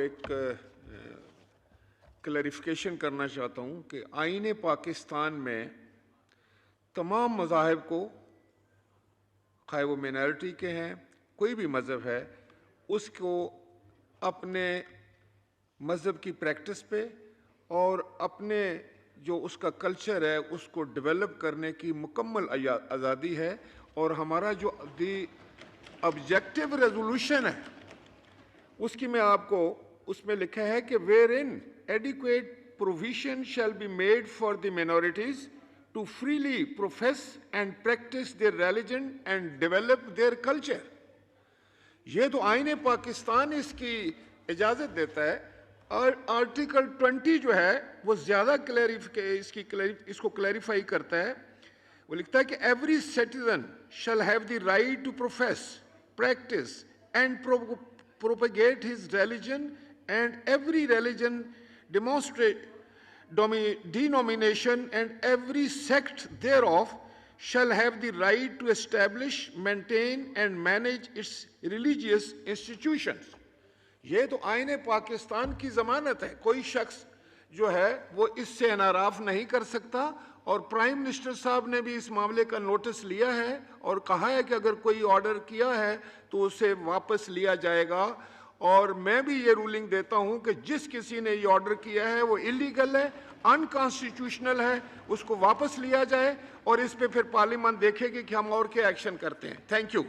ایک کلیریفیکیشن کرنا چاہتا ہوں کہ آئین پاکستان میں تمام مذاہب کو، خواہ وہ مینارٹی کے ہیں، کوئی بھی مذہب ہے، اس کو اپنے مذہب کی پریکٹس پہ اور اپنے جو اس کا کلچر ہے اس کو ڈیولپ کرنے کی مکمل آزادی ہے. اور ہمارا جو دی آبجیکٹیو ریزولوشن ہے اس کی میں آپ کو اس میں لکھا ہے کہ wherein adequate provision shall be made for the minorities to freely profess and practice their religion and develop their culture. یہ تو آئین پاکستان اس کی اجازت دیتا ہے. اور آرٹیکل 20 جو ہے وہ زیادہ اس کو کلیریفائی کرتا ہے. وہ لکھتا ہے کہ every citizen shall have the right to profess, practice and propagate his religion, and every religion denomination and every sect thereof shall have the right to establish, maintain and manage its religious institutions. یہ تو آئین پاکستان کی ضمانت ہے. کوئی شخص جو ہے وہ اس سے انحراف نہیں کر سکتا. اور پرائم منسٹر صاحب نے بھی اس معاملے کا نوٹس لیا ہے اور کہا ہے کہ اگر کوئی آرڈر کیا ہے تو اسے واپس لیا جائے گا. اور میں بھی یہ رولنگ دیتا ہوں کہ جس کسی نے یہ آرڈر کیا ہے وہ اللیگل ہے، انکانسٹیٹیوشنل ہے، اس کو واپس لیا جائے اور اس پہ پھر پارلیمان دیکھے گی کہ ہم اور کیا ایکشن کرتے ہیں. Thank you.